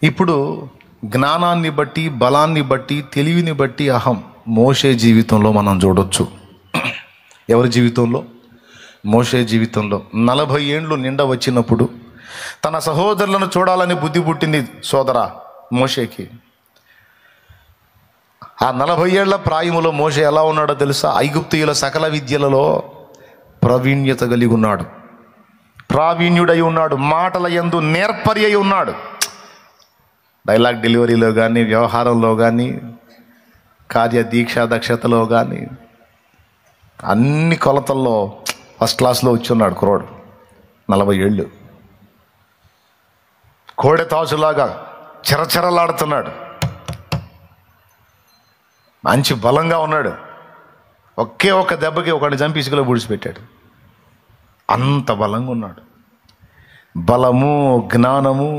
ఇప్పుడు జ్ఞానాన్ని బట్టి, బలాన్ని బట్టి, తెలివిని బట్టి అహం మోషే జీవితంలో మనం చూడొచ్చు. ఎవరి జీవితంలో? మోషే జీవితంలో 40 ఏండ్లు నిండా వచ్చినప్పుడు తన సహోదరులను చూడాలని బుద్ధి పుట్టింది సోదరా మోషేకి. ఆ 40 ఏళ్ల ప్రాయములో మోషే ఎలా ఉన్నాడో తెలుసా? ఐగుప్తీయుల సకల విద్యలలో ప్రావీణ్యత కలిగి ఉన్నాడు, ప్రావీణ్యుడై ఉన్నాడు, మాటల యందు నేర్పరి అయి ఉన్నాడు. డైలాగ్ డెలివరీలో కానీ, వ్యవహారంలో కానీ, కార్య దీక్షా దక్షతలో కానీ అన్ని కొలతల్లో ఫస్ట్ క్లాస్లో వచ్చి ఉన్నాడు కుర్రోడు. 40 ఏళ్ళు కోడె తాజులాగా చెరచెరలాడుతున్నాడు, మంచి బలంగా ఉన్నాడు. ఒకే ఒక్క దెబ్బకి ఒకటి చంపి ఇసుకలో పూడ్చిపెట్టాడు. అంత బలంగా ఉన్నాడు. బలము, జ్ఞానము,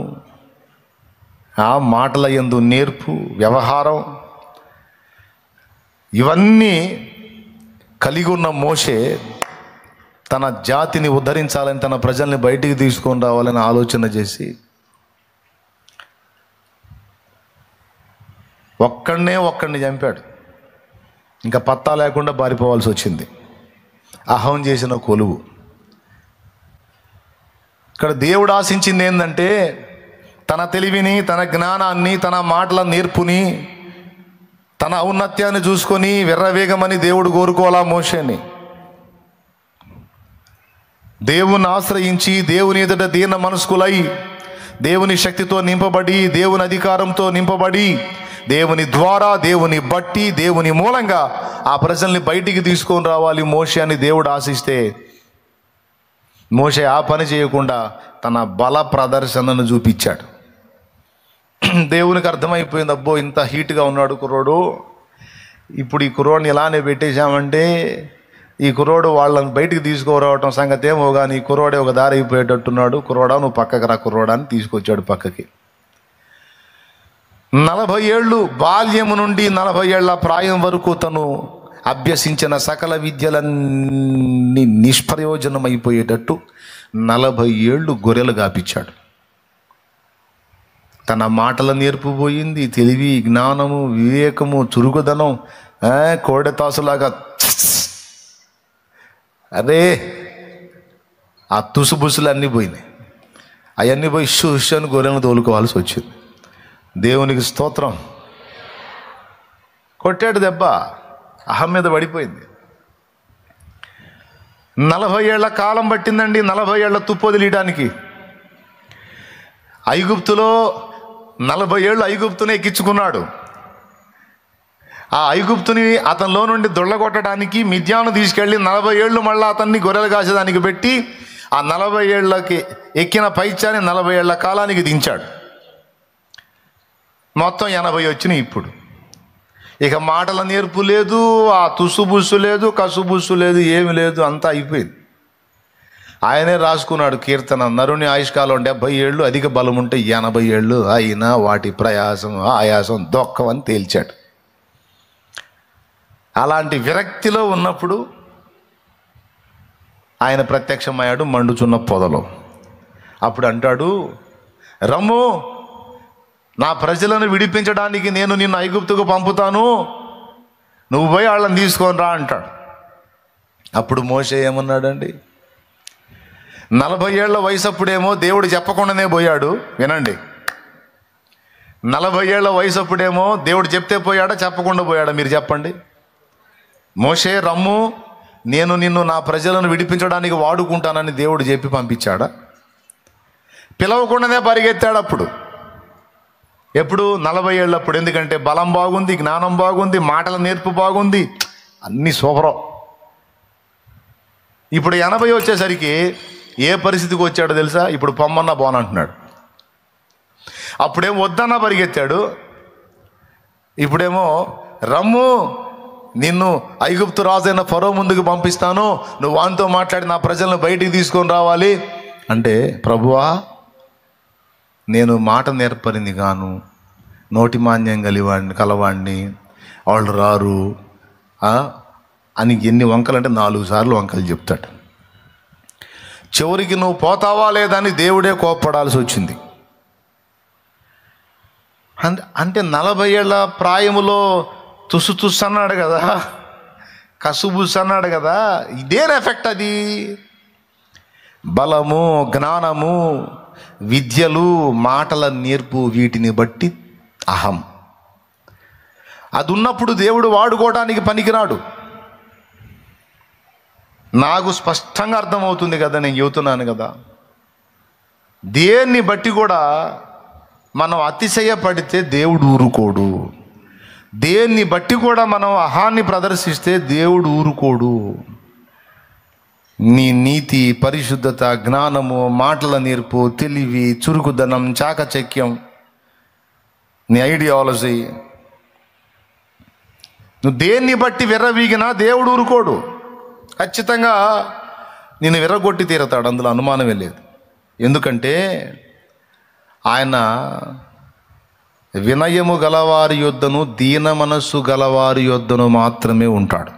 ఆ మాటల యందు నేర్పు, వ్యవహారం, ఇవన్నీ కలిగి ఉన్న మోషే తన జాతిని ఉద్ధరించాలని, తన ప్రజల్ని బయటికి తీసుకొని రావాలని ఆలోచన చేసి ఒక్కడిని చంపాడు. ఇంకా పత్తా లేకుండా పారిపోవాల్సి వచ్చింది. అహం చేసిన కొలువు. ఇక్కడ దేవుడు ఆశించింది ఏంటంటే తన తెలివిని, తన జ్ఞానాన్ని, తన మాటల నేర్పుని, తన ఔన్నత్యాన్ని చూసుకొని విర్రవేగమని దేవుడు కోరుకోవాలా మోషేని. దేవుని ఆశ్రయించి, దేవుని ఎదుట దీన మనస్కులై, దేవుని శక్తితో నింపబడి, దేవుని అధికారంతో నింపబడి, దేవుని ద్వారా, దేవుని బట్టి, దేవుని మూలంగా ఆ ప్రజల్ని బయటికి తీసుకొని రావాలి మోషే అని దేవుడు ఆశిస్తే మోషే ఆ పని చేయకుండా తన బల ప్రదర్శనను చూపించాడు. దేవునికి అర్థమైపోయింది, అబ్బో ఇంత హీట్గా ఉన్నాడు కుర్రోడు, ఇప్పుడు ఈ కుర్రోడిని ఇలానే పెట్టేశామంటే ఈ కుర్రోడు వాళ్ళని బయటికి తీసుకురావటం సంగతి ఏమో కానీ ఈ కుర్రోడే ఒక దారి అయిపోయేటట్టున్నాడు, కుర్రోడా నువ్వు పక్కకి రా కుర్రోడా అని తీసుకొచ్చాడు పక్కకి. 40 ఏళ్ళు బాల్యము నుండి 40 ఏళ్ల ప్రాయం వరకు తను అభ్యసించిన సకల విద్యలన్నీ నిష్ప్రయోజనమైపోయేటట్టు 40 ఏళ్ళు గొర్రెలు గాపించాడు. తన మాటల నేర్పు పోయింది, తెలివి, జ్ఞానము, వివేకము, చురుకుదనం, కోడెతాసులాగా అరే ఆ తుసుబుసులు అన్నీ పోయినాయి. అవన్నీ పోయి షుష్ అని గొర్రెలను తోలుకోవాల్సి వచ్చింది. దేవునికి స్తోత్రం. కొట్టాడు దెబ్బ, అహం మీద పడిపోయింది. 40 ఏళ్ల కాలం పట్టిందండి, 40 ఏళ్ల తుప్పు వదిలేయడానికి. ఐగుప్తులో 40 ఏళ్ళు ఐగుప్తుని ఎక్కించుకున్నాడు. ఆ ఐగుప్తుని అతనిలో నుండి దొళ్ళగొట్టడానికి మిద్యాను తీసుకెళ్ళి 40 ఏళ్ళు మళ్ళీ అతన్ని గొర్రెలు కాసేదానికి పెట్టి ఆ 40 ఏళ్ళకి ఎక్కిన పైచాన్ని 40 ఏళ్ల కాలానికి దించాడు. మొత్తం 80 వచ్చినాయి. ఇప్పుడు ఇక మాటల నేర్పు లేదు, ఆ తుసుబుస్సు లేదు, కసుబుస్సు లేదు, ఏమి లేదు, అంతా అయిపోయింది. ఆయనే రాసుకున్నాడు కీర్తన, నరుని ఆయుష్కాలం 70 ఏళ్ళు, అధిక బలం ఉంటే 80 ఏళ్ళు, అయినా వాటి ప్రయాసం ఆయాసం దొక్కవని తేల్చాడు. అలాంటి విరక్తిలో ఉన్నప్పుడు ఆయన ప్రత్యక్షమయ్యాడు మండుచున్న పొదలో. అప్పుడు అంటాడు, రమ్ము నా ప్రజలను విడిపించడానికి నేను నిన్ను ఐగుప్తుకు పంపుతాను, నువ్వు పోయి వాళ్ళని తీసుకొని రా అంటాడు. అప్పుడు మోషే ఏమన్నాడండి? 40 ఏళ్ల వయసు అప్పుడేమో దేవుడు చెప్పకుండానే పోయాడు. వినండి, 40 ఏళ్ల వయసు అప్పుడేమో దేవుడు చెప్తే పోయాడా, చెప్పకుండా పోయాడా? మీరు చెప్పండి. మోషే రమ్ము, నేను నిన్ను నా ప్రజలను విడిపించడానికి వాడుకుంటానని దేవుడు చెప్పి పంపించాడా? పిలవకుండానే పరిగెత్తాడు అప్పుడు. ఎప్పుడు? 40 ఏళ్ళప్పుడు. ఎందుకంటే బలం బాగుంది, జ్ఞానం బాగుంది, మాటల నేర్పు బాగుంది, అన్నీ సూపరం. ఇప్పుడు 80 వచ్చేసరికి ఏ పరిస్థితికి వచ్చాడో తెలుసా? ఇప్పుడు పొమ్మన్నా పోనంటున్నాడు. అప్పుడేమో వద్దన్నా పరిగెత్తాడు, ఇప్పుడేమో రమ్ము నిన్ను ఐగుప్తు రాజైన ఫరో ముందుకు పంపిస్తాను, నువ్వు వానితో మాట్లాడి నా ప్రజలను బయటికి తీసుకొని రావాలి అంటే, ప్రభువా నేను మాట నేర్పరింది గాను, నోటి మాన్యం కలవాడిని, వాళ్ళు రారు అని ఎన్ని వంకలంటే 4 సార్లు వంకలు చెప్తాడు. చివరికి నువ్వు పోతావా లేదా అని దేవుడే కోప్పడాల్సి వచ్చింది. అంటే 40 ఏళ్ళ ప్రాయములో తుస్సు అన్నాడు కదా, కసుబుస్ అన్నాడు కదా, ఇదేం ఎఫెక్ట్ అది? బలము, జ్ఞానము, విద్యలు, మాటల నేర్పు, వీటిని బట్టి అహం. అది ఉన్నప్పుడు దేవుడు వాడుకోవడానికి పనికిరాడు. నాకు స్పష్టంగా అర్థమవుతుంది కదా, నేను చెబుతున్నాను కదా. దేన్ని బట్టి కూడా మనం అతిశయపడితే దేవుడు ఊరుకోడు. దేన్ని బట్టి కూడా మనం అహాన్ని ప్రదర్శిస్తే దేవుడు ఊరుకోడు. నీ నీతి, పరిశుద్ధత, జ్ఞానము, మాటల నేర్పు, తెలివి, చురుకుదనం, చాకచక్యం, నీ ఐడియాలజీ, నువ్వు దేన్ని బట్టి విర్రవీగినా దేవుడు ఊరుకోడు. ఖచ్చితంగా నేను విర్రగొట్టి తీరతాడు, అందులో అనుమానమే లేదు. ఎందుకంటే ఆయన వినయము గలవారి యొద్దను, దీన మనస్సు గలవారి యొద్దను మాత్రమే ఉంటాడు.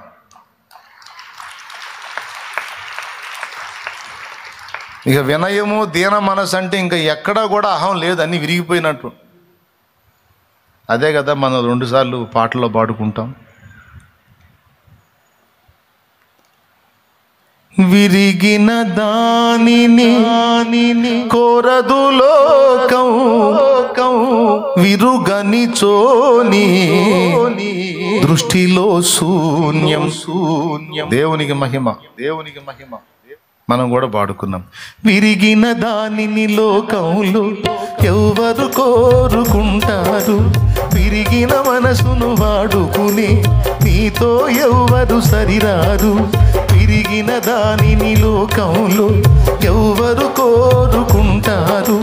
ఇక వినయము, దీన మనస్సు అంటే ఇంకా ఎక్కడా కూడా అహం లేదు, అన్నీ విరిగిపోయినట్టు. అదే కదా మనం 2 సార్లు పాటల్లో పాడుకుంటాం. విరిగిన దానిని కోరదు లోకం, విరుగని చోని దృష్టిలో శూన్యం. దేవునికి మహిమ, దేవునికి మహిమ. మనం కూడా పాడుకున్నాం. విరిగిన దానిని లోకంలో ఎవరు కోరుకుంటారు, విరిగిన మనసును వాడుకుని నీతో ఎవరు సరిరారు. విరిగిన దానిని లోకంలో ఎవరు కోరుకుంటారు,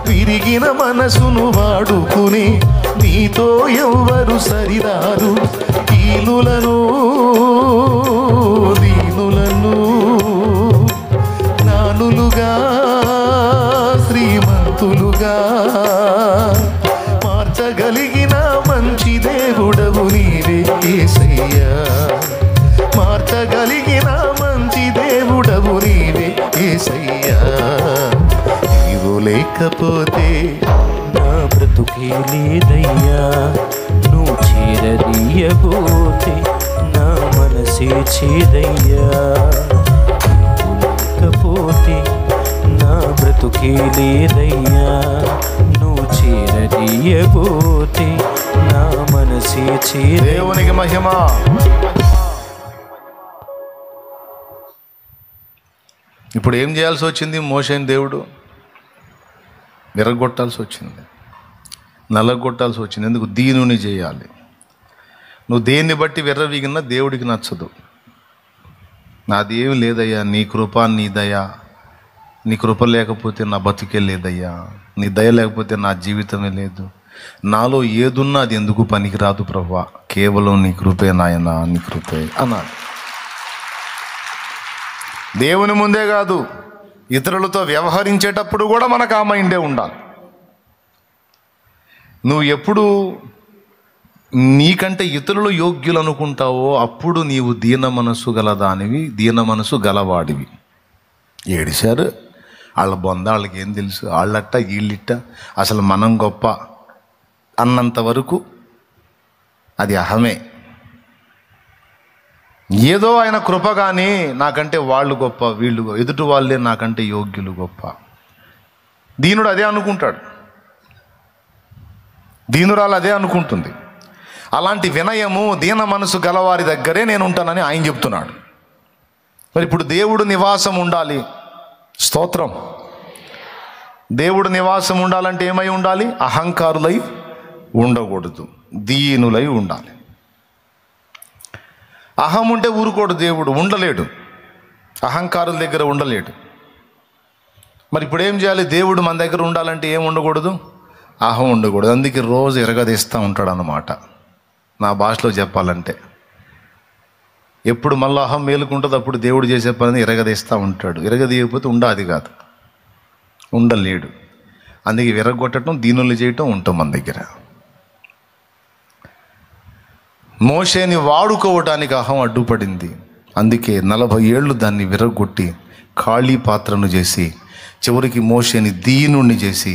విరిగిన మనసును వాడుకుని నీతో ఎవరు సరిరారు. దీనులను జ్ఞానులుగా శ్రీమంతులుగా మార్చగలిగిన మంచి దేవుడవు నీవే యేసయ్యా. మార్చగలిగిన మంచి దేవుడవు నీవే యేసయ్యా. నీవు లేకపోతే నా బ్రతుకే లేదయ్యా, నువ్వు చేరదీయబోతే నా మనసే చేదయ్యా. లేకపోతే నా బ్రతుకే లేదయ్యా, నువ్వు చేరదీయబోతే నా మనసే చేద. దేవునికి మహిమ. ఇప్పుడు ఏం చేయాల్సి వచ్చింది? మోషేని దేవుడు విరగొట్టాల్సి వచ్చింది, నలగొట్టాల్సి వచ్చింది. ఎందుకు? దీనుని చేయాలి. నువ్వు దేన్ని బట్టి విర్రవీగినా దేవుడికి నచ్చదు. నాది ఏమి లేదయ్యా, నీ కృప, నీ దయ. నీ కృప లేకపోతే నా బతుకే లేదయ్యా, నీ దయ లేకపోతే నా జీవితమే లేదు. నాలో ఏదున్నా అది ఎందుకు పనికిరాదు ప్రభువా, కేవలం నీ కృపే నాయనా, నీ కృపే అన్నాడు. దేవుని ముందే కాదు, ఇతరులతో వ్యవహరించేటప్పుడు కూడా మనకు ఆ మైండే ఉండాలి. నువ్వు ఎప్పుడు నీకంటే ఇతరులు యోగ్యులు అనుకుంటావో అప్పుడు నీవు దీన మనసు గలదానివి, దీన మనసు గలవాడివి. ఏడిశారు వాళ్ళ బొంద, వాళ్ళకి ఏం తెలుసు, వాళ్ళట్ట వీళ్ళిట్ట, అసలు మనం గొప్ప అన్నంత వరకు అది అహమే. ఏదో ఆయన కృప కానీ నాకంటే వాళ్ళు గొప్ప, వీళ్ళు ఎదుటి వాళ్ళే నాకంటే యోగ్యులు గొప్ప. దీనుడు అదే అనుకుంటాడు, దీనురాలు అదే అనుకుంటుంది. అలాంటి వినయము, దీన మనసు గలవారి దగ్గరే నేను ఉంటానని ఆయన చెప్తున్నాడు. మరి ఇప్పుడు దేవుడు నివాసం ఉండాలి. స్తోత్రం. దేవుడు నివాసం ఉండాలంటే ఏమై ఉండాలి? అహంకారులై ఉండకూడదు, దీనులై ఉండాలి. అహం ఉంటే ఊరుకోడు దేవుడు, ఉండలేడు, అహంకారుల దగ్గర ఉండలేడు. మరి ఇప్పుడు ఏం చేయాలి? దేవుడు మన దగ్గర ఉండాలంటే ఏం ఉండకూడదు? అహం ఉండకూడదు. అందుకే రోజు ఎరగదీస్తూ ఉంటాడు అన్నమాట. నా భాషలో చెప్పాలంటే ఎప్పుడు మళ్ళీ అహం మేలుకుంటుంది అప్పుడు దేవుడు చేసే పనిని ఎరగదీస్తూ ఉంటాడు. ఎరగదీయకపోతే ఉండాది కాదు, ఉండలేడు. అందుకే విరగొట్టడం, దీనులు చేయటం ఉంటాం మన దగ్గర. మోషేని వాడుకోవటానికి అహం అడ్డుపడింది. అందుకే 40 ఏళ్ళు దాన్ని విరగొట్టి ఖాళీ పాత్రను చేసి చివరికి మోషేని దీనుణ్ణి చేసి,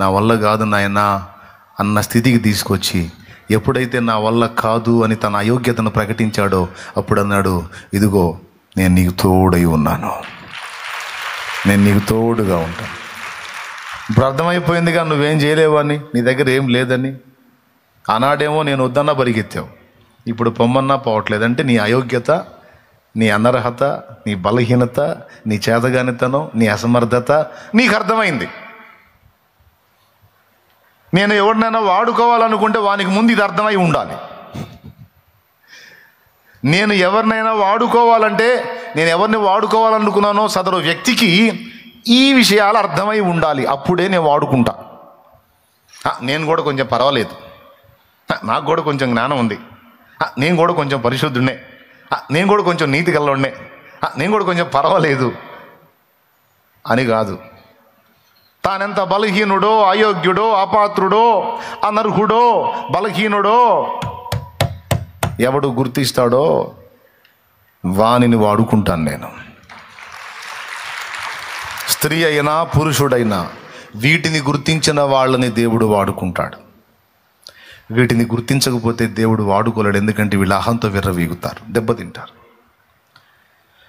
నా వల్ల కాదు నాయనా అన్న స్థితికి తీసుకొచ్చి ఎప్పుడైతే నా వల్ల కాదు అని తన అయోగ్యతను ప్రకటించాడో అప్పుడు అన్నాడు, ఇదిగో నేను నీకు తోడై ఉన్నాను, నేను నీకు తోడుగా ఉంటాను. ఇప్పుడు అర్థమైపోయిందిగా నువ్వేం చేయలేవని, నీ దగ్గర ఏం లేదని. ఆనాడేమో నేను వద్దన్నా పరిగెత్తావు, ఇప్పుడు పొమ్మన్నా పోవట్లేదంటే నీ అయోగ్యత, నీ అనర్హత, నీ బలహీనత, నీ చేతగానితనం, నీ అసమర్థత నీకు అర్థమైంది. నేను ఎవరినైనా వాడుకోవాలనుకుంటే వానికి ముందు ఇది అర్థమై ఉండాలి. నేను ఎవరినైనా వాడుకోవాలంటే, నేను ఎవరిని వాడుకోవాలనుకున్నానో సదరు వ్యక్తికి ఈ విషయాలు అర్థమై ఉండాలి. అప్పుడే నేను వాడుకుంటా. నేను కూడా కొంచెం పర్వాలేదు, నాకు కూడా కొంచెం జ్ఞానం ఉంది, నేను కూడా కొంచెం పరిశుద్ధుడినే, నేను కూడా కొంచెం నీతి గలవాడినే, నేను కూడా కొంచెం పర్వాలేదు అని కాదు. తానెంత బలహీనుడో, అయోగ్యుడో, అపాత్రుడో, అనర్హుడో, బలహీనుడో ఎవడు గుర్తిస్తాడో వానిని వాడుకుంటాను నేను. స్త్రీ అయినా పురుషుడైనా వీటిని గుర్తించిన వాళ్ళని దేవుడు వాడుకుంటాడు. వీటిని గుర్తించకపోతే దేవుడు వాడుకోలేడు. ఎందుకంటే వీళ్ళ అహంతో విర్రవీగుతారు, దెబ్బతింటారు.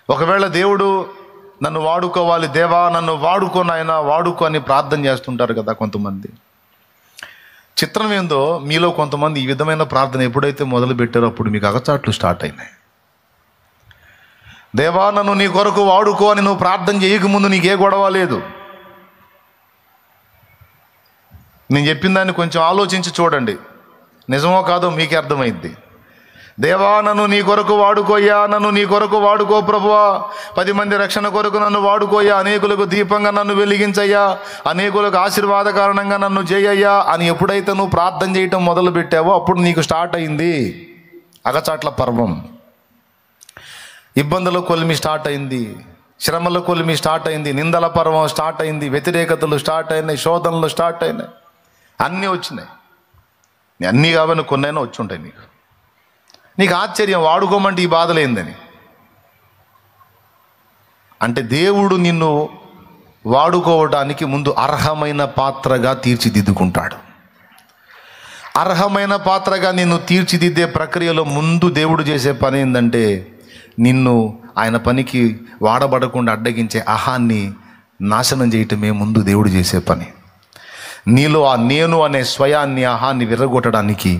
ఒకవేళ దేవుడు నన్ను వాడుకోవాలి, దేవా నన్ను వాడుకోనైనా వాడుకో అని ప్రార్థన చేస్తుంటారు కదా కొంతమంది. చిత్రం ఏందో, మీలో కొంతమంది ఈ విధమైన ప్రార్థన ఎప్పుడైతే మొదలు పెట్టారో అప్పుడు మీకు అగచాట్లు స్టార్ట్ అయినాయి. దేవా నన్ను నీ కొరకు వాడుకో అని నువ్వు ప్రార్థన చేయకముందు నీకే గొడవ లేదు. నేను చెప్పిన దాన్ని కొంచెం ఆలోచించి చూడండి, నిజమో కాదో మీకే అర్థమైంది. దేవా నన్ను నీ కొరకు వాడుకోయ్యా, నన్ను నీ కొరకు వాడుకో ప్రభువా, 10 మంది రక్షణ కొరకు నన్ను వాడుకోయ్యా, అనేకులకు దీపంగా నన్ను వెలిగించయ్యా, అనేకులకు ఆశీర్వాద కారణంగా నన్ను చేయయ్యా అని ఎప్పుడైతే నువ్వు ప్రార్థన చేయటం మొదలు పెట్టావో అప్పుడు నీకు స్టార్ట్ అయింది అగచాట్ల పర్వం. ఇబ్బందుల కొలిమి స్టార్ట్ అయింది, శ్రమల కొలిమి స్టార్ట్ అయింది, నిందల పర్వం స్టార్ట్ అయింది, వ్యతిరేకతలు స్టార్ట్ అయినాయి, శోధనలు స్టార్ట్ అయినాయి, అన్నీ వచ్చినాయి. అన్నీ కాబట్టి కొన్నైనా వచ్చి ఉంటాయి. నీకు ఆశ్చర్యం, వాడుకోమంటే ఈ బాధలేందని. అంటే దేవుడు నిన్ను వాడుకోవడానికి ముందు అర్హమైన పాత్రగా తీర్చిదిద్దుకుంటాడు. అర్హమైన పాత్రగా నిన్ను తీర్చిదిద్దే ప్రక్రియలో ముందు దేవుడు చేసే పని ఏంటంటే, నిన్ను ఆయన పనికి వాడబడకుండా అడ్డగించే అహాన్ని నాశనం చేయటమే ముందు దేవుడు చేసే పని. నీలో ఆ నేను అనే స్వయాన్ని, అహాన్ని విర్రగొట్టడానికి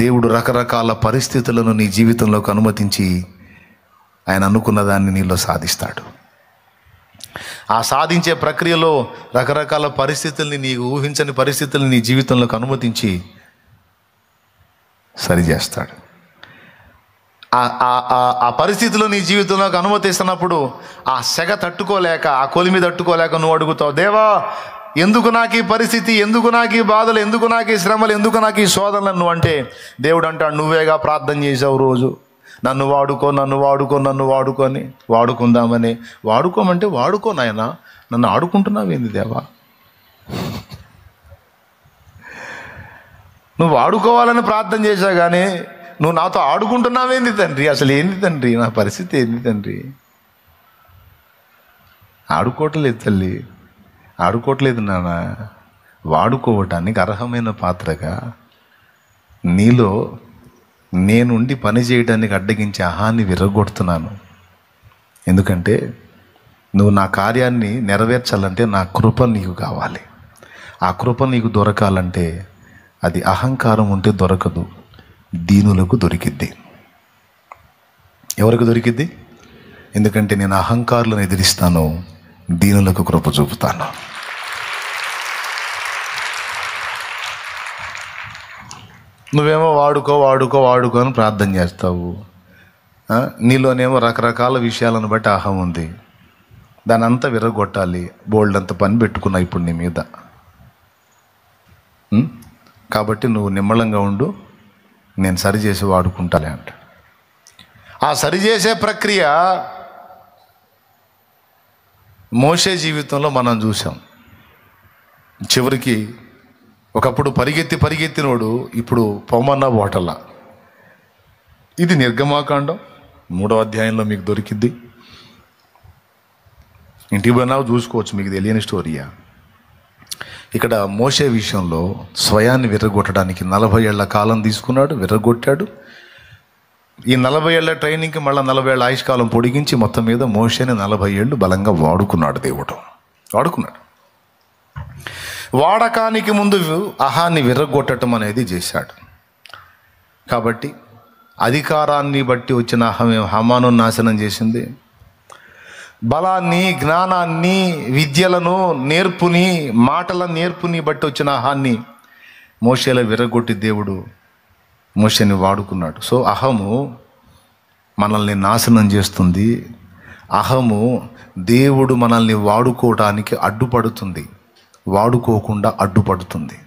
దేవుడు రకరకాల పరిస్థితులను నీ జీవితంలోకి అనుమతించి ఆయన అనుకున్న దాన్ని నీలో సాధిస్తాడు. ఆ సాధించే ప్రక్రియలో రకరకాల పరిస్థితుల్ని, నీకు ఊహించని పరిస్థితుల్ని నీ జీవితంలోకి అనుమతించి సరిచేస్తాడు. ఆ పరిస్థితులు నీ జీవితంలోకి అనుమతిస్తున్నప్పుడు ఆ సెగ తట్టుకోలేక, ఆ కొలిమి తట్టుకోలేక నువ్వు అడుగుతావు, దేవా ఎందుకు నాకు ఈ పరిస్థితి, ఎందుకు నాకు ఈ బాధలు, ఎందుకు నాకు ఈ శ్రమలు, ఎందుకు నాకు ఈ శోధనలు నువ్వు అంటే దేవుడు అంటాడు, నువ్వేగా ప్రార్థన చేసావు రోజు, నన్ను వాడుకో, నన్ను వాడుకో, నన్ను వాడుకొని వాడుకుందామని. వాడుకోమంటే వాడుకో నాయనా, నన్ను ఆడుకుంటున్నావేంది దేవా? నువ్వు వాడుకోవాలని ప్రార్థన చేశావు కానీ నువ్వు నాతో ఆడుకుంటున్నావేంది తండ్రి? అసలు ఏంది తండ్రి నా పరిస్థితి, ఏంది తండ్రి? ఆడుకోవట్లేదు తల్లి, ఆడుకోవట్లేదు నాన్న. వాడుకోవటానికి అర్హమైన పాత్రగా నీలో నేనుండి పని చేయడానికి అడ్డగించే అహాన్ని విరగొడుతున్నాను. ఎందుకంటే నువ్వు నా కార్యాన్ని నెరవేర్చాలంటే నా కృప నీకు కావాలి. ఆ కృప నీకు దొరకాలంటే అది అహంకారం ఉంటే దొరకదు, దీనులకు దొరికిద్ది. ఎవరికి దొరికిద్ది? ఎందుకంటే నేను అహంకారులను ఎదిరిస్తాను, దీనులకు కృప చూపుతాను. నువ్వేమో వాడుకో వాడుకో వాడుకో అని ప్రార్థన చేస్తావు. నీలోనేమో రకరకాల విషయాలను బట్టి అహం ఉంది, దాని అంతా విరగొట్టాలి. బోల్డ్ అంత పని పెట్టుకున్నా ఇప్పుడు నీ మీద. కాబట్టి నువ్వు నిమ్మళంగా ఉండు, నేను సరిచేసి వాడుకుంటాలే అంట. ఆ సరిచేసే ప్రక్రియ మోషే జీవితంలో మనం చూసాం. చివరికి ఒకప్పుడు పరిగెత్తినోడు ఇప్పుడు పొమ్మన్న ఓటల. ఇది నిర్గమాకాండం 3వ అధ్యాయంలో మీకు దొరికిద్ది. ఇంటికి పోయినావు చూసుకోవచ్చు, మీకు తెలియని స్టోరీయా. ఇక్కడ మోషే విషయంలో స్వయాన్ని విర్రగొట్టడానికి 40 ఏళ్ల కాలం తీసుకున్నాడు, విర్రగొట్టాడు. ఈ 40 ఏళ్ల ట్రైనింగ్కి మళ్ళీ 40 ఏళ్ల ఆయుష్కాలం పొడిగించి మొత్తం మీద మోషేని 40 ఏళ్ళు బలంగా వాడుకున్నాడు దేవుడు. వాడుకున్నాడు. వాడకానికి ముందు అహాన్ని విర్రగొట్టడం అనేది చేశాడు. కాబట్టి అధికారాన్ని బట్టి వచ్చిన అహమే హమాను నాశనం చేసింది. బలాన్ని, జ్ఞానాన్ని, విద్యలను, నేర్పుని, మాటల నేర్పుని బట్టి వచ్చిన అహాన్ని మోషేలో విర్రగొట్టి దేవుడు మోషేని వాడుకున్నాడు. సో అహము మనల్ని నాశనం చేస్తుంది. అహము దేవుడు మనల్ని వాడుకోవడానికి అడ్డుపడుతుంది, వాడుకోకుండా అడ్డుపడుతుంది.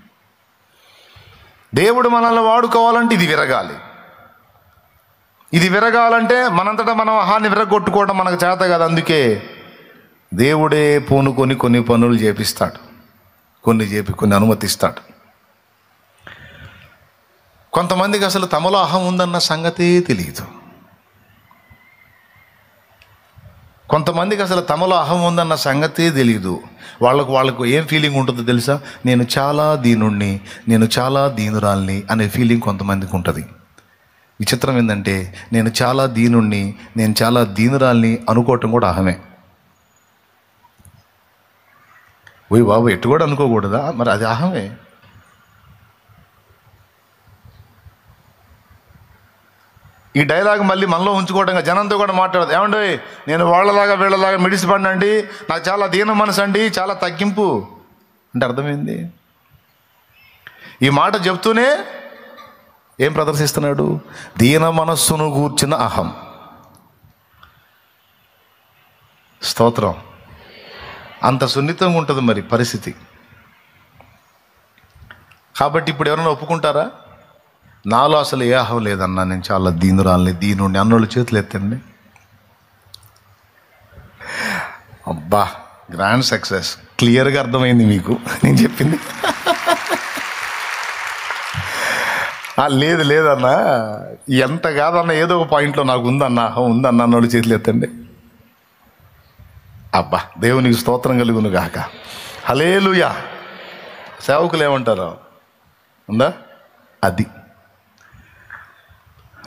దేవుడు మనల్ని వాడుకోవాలంటే ఇది విరగాలి. ఇది విరగాలంటే మనంతటా మనం అహాన్ని విరగొట్టుకోవడం మనకు చేత కాదు. అందుకే దేవుడే పూనుకొని కొన్ని పనులు చేపిస్తాడు, కొన్ని అనుమతిస్తాడు. కొంతమందికి అసలు తమలో అహం ఉందన్న సంగతే తెలియదు. కొంతమందికి అసలు తమలో అహం ఉందన్న సంగతే తెలియదు. వాళ్ళకు ఏం ఫీలింగ్ ఉంటుందో తెలుసా? నేను చాలా దీనుణ్ణి, నేను చాలా దీనురాల్ని అనే ఫీలింగ్ కొంతమందికి ఉంటుంది. విచిత్రం ఏంటంటే నేను చాలా దీనుణ్ణి, నేను చాలా దీనురాల్ని అనుకోవటం కూడా అహమే. ఓయ్ బాబు, ఎట్టు కూడా అనుకోకూడదా? మరి అది అహమే. ఈ డైలాగ్ మళ్ళీ మనలో ఉంచుకోవడంగా జనంతో కూడా మాట్లాడదు. ఏమండి, నేను వాళ్ళలాగా వీళ్ళలాగా మిడిసిపడినండి, నాకు చాలా దీన మనసు అండి, చాలా తగ్గింపు అంటే అర్థమైంది. ఈ మాట చెప్తూనే ఏం ప్రదర్శిస్తున్నాడు? దీన మనస్సును గూర్చిన అహం. స్తోత్రం. అంత సున్నితంగా ఉంటుంది మరి పరిస్థితి. కాబట్టి ఇప్పుడు ఎవరైనా ఒప్పుకుంటారా? నాలో అసలు ఏ అహం లేదన్నా, నేను చాలా దీనురాల్ని, దీనుడిని అన్నోళ్ళు చేతులు ఎత్తండి. అబ్బా, గ్రాండ్ సక్సెస్. క్లియర్గా అర్థమైంది మీకు నేను చెప్పింది. లేదన్నా, ఎంత కాదన్నా ఏదో ఒక పాయింట్లో నాకు ఉందన్నా, అహం ఉందన్నా అన్నోళ్ళు చేతులు ఎత్తండి. అబ్బా, దేవునికి స్తోత్రం కలుగును గాక. హల్లెలూయా. సేవకులు ఏమంటారు? ఉందా? అది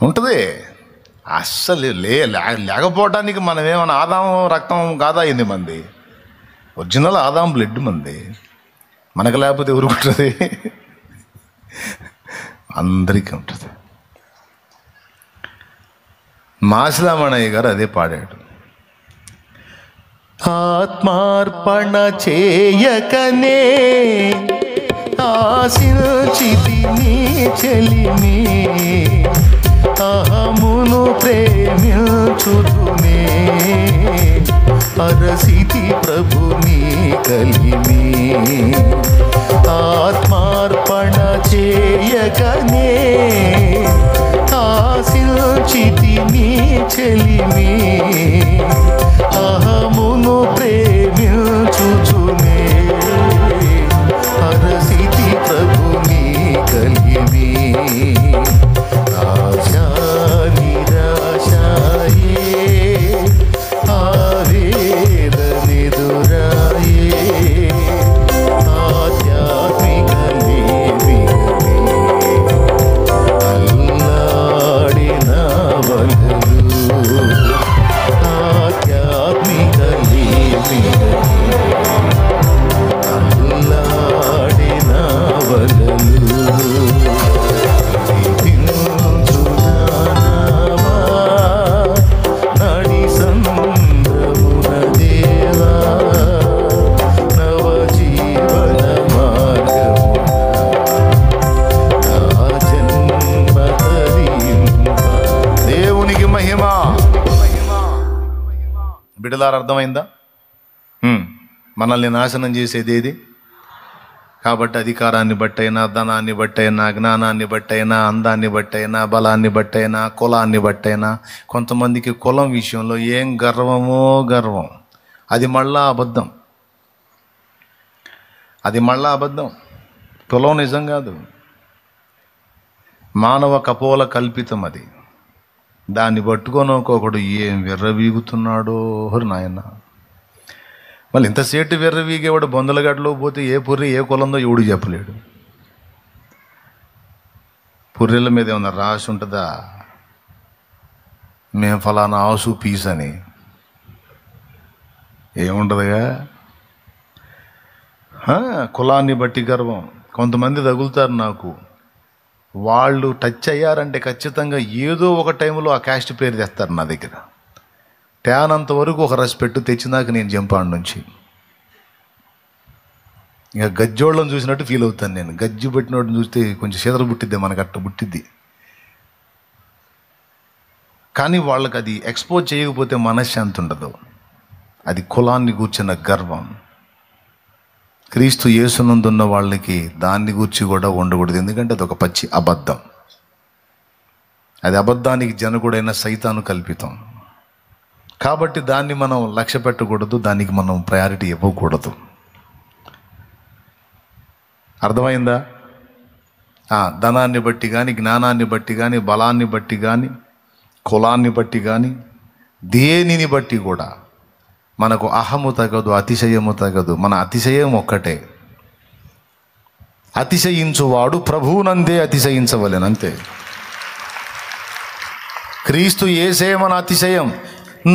ఉంటుంది. అస్సలు లేకపోవడానికి మనం ఏమన్నా ఆదాం రక్తం కాదా అయింది మంది? ఒరిజినల్ ఆదాం బ్లడ్ మంది. మనకు లేకపోతే ఎవరు ఉంటుంది? అందరికీ ఉంటుంది. మాసిలామణయ్య గారు అదే పాడాడు. ఆత్మార్పణ చేయకనే ఆశించితి నీ చెలిమి, అహమును ప్రేమించుదునే అరసితి ప్రభుని కలిమి. ఆత్మార్పణ చేయకనే ఆశించితి నీ చెలిమి, అహమును ప్రేమించుచునే అరసితి ప్రభుని కలిమి. ఆశా నిరాశాయే ఆవేదనెదురాయే ఆధ్యాత్మిక లేవిగనే అల్లాడిన వలలు ఆధ్యాత్మిక లేవిగనే అల్లాడిన వలలు నడి సంద్రమున దేవా నవ జీవన మార్గము నా జన్మ తరింప. దేవునికి మహిమ. బిడ్డలారా, అర్థమైందా? మనల్ని నాశనం చేసేది ఏది? కాబట్టి అధికారాన్ని బట్టైనా, ధనాన్ని బట్టైనా, జ్ఞానాన్ని బట్టైనా, అందాన్ని బట్టైనా, బలాన్ని బట్టైనా, కులాన్ని బట్టైనా. కొంతమందికి కులం విషయంలో ఏం గర్వమో గర్వం. అది మళ్ళా అబద్ధం. కులం నిజం కాదు, మానవ కపోల కల్పితం. అది దాన్ని పట్టుకొని ఒక్కొక్కడు ఏం విర్రవీగుతున్నాడో నాయన. మళ్ళీ ఇంతసేటు విర్రవీగేవాడు బొందలగడ్డలో పోతే ఏ పుర్రి ఏ కులందో ఎవడు చెప్పలేడు. పుర్రెల మీద ఏమన్నా రాసి ఉంటుందా, మేము ఫలానా ఆసు పీస్ అని? ఏముండదుగా. కులాన్ని బట్టి గర్వం. కొంతమంది తగులుతారు నాకు, వాళ్ళు టచ్ అయ్యారంటే ఖచ్చితంగా ఏదో ఒక టైంలో ఆ క్యాస్ట్ పేరు తెస్తారు నా దగ్గర. తేనంత వరకు ఒక రసి పెట్టు, తెచ్చినాక నేను జంపాడు నుంచి ఇక గజ్జోళ్ళని చూసినట్టు ఫీల్ అవుతాను నేను. గజ్జి పెట్టినోడిని చూస్తే కొంచెం శీతలు పుట్టిద్ది, మనకు అట్ట పుట్టిద్ది. కానీ వాళ్ళకి అది ఎక్స్పోజ్ చేయకపోతే మనశ్శాంతి ఉండదు. అది కులాన్ని గూర్చిన గర్వం. క్రీస్తు యేసునందున్న వాళ్ళకి దాన్ని గూర్చి కూడా ఉండకూడదు, ఎందుకంటే అది ఒక పచ్చి అబద్ధం. అది అబద్ధానికి జనకుడైన సైతాను కల్పితం. కాబట్టి దాన్ని మనం లక్ష్య పెట్టకూడదు, దానికి మనం ప్రయారిటీ ఇవ్వకూడదు. అర్థమైందా? ధనాన్ని బట్టి కానీ, జ్ఞానాన్ని బట్టి కానీ, బలాన్ని బట్టి కానీ, కులాన్ని బట్టి కానీ, దేనిని బట్టి కూడా మనకు అహము తగదు, అతిశయము తగదు. మన అతిశయం ఒక్కటే. అతిశయించువాడు ప్రభువునందే అతిశయించవలెను, అంతే. క్రీస్తు యేసే మన అతిశయం.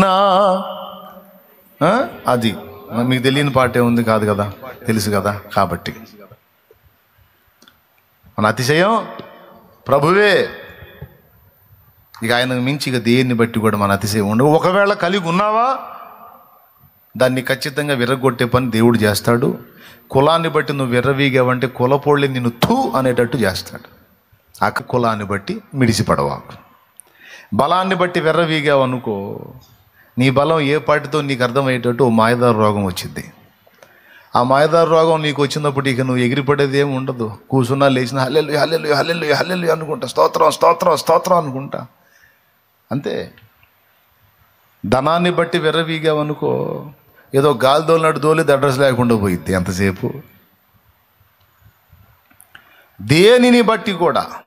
నా అది మీకు తెలియని పాటే ఉంది కాదు కదా, తెలుసు కదా. కాబట్టి మన అతిశయం ప్రభువే. ఇక ఆయనకు మించి ఇక దేన్ని బట్టి కూడా మన అతిశయం ఉండవు. ఒకవేళ కలిగి ఉన్నావా, దాన్ని ఖచ్చితంగా విరగొట్టే పని దేవుడు చేస్తాడు. కులాన్ని బట్టి నువ్వు విర్రవీగావంటే కులపోళ్ళి నిన్ను థూ అనేటట్టు చేస్తాడు. ఆ కులాన్ని బట్టి మిడిసిపడవా. బలాన్ని బట్టి విర్రవీగావనుకో, నీ బలం ఏ పాటితో నీకు అర్థమయ్యేటట్టు ఓ మాయదారు రోగం వచ్చింది. ఆ మాయదారు రోగం నీకు వచ్చినప్పుడు ఇక నువ్వు ఎగిరిపడేది ఏమి ఉండదు. కూర్చున్నా లేచినా హల్లెలూయా హల్లెలూయా హల్లెలూయా హల్లెలూయా అనుకుంటా, స్తోత్రం స్తోత్రం స్తోత్రం అనుకుంటా, అంతే. ధనాన్ని బట్టి విర్రవీగావనుకో, ఏదో గాలి దోలినట్టు దోలిది అడ్రస్ లేకుండా పోయిద్ది ఎంతసేపు. దేనిని బట్టి కూడా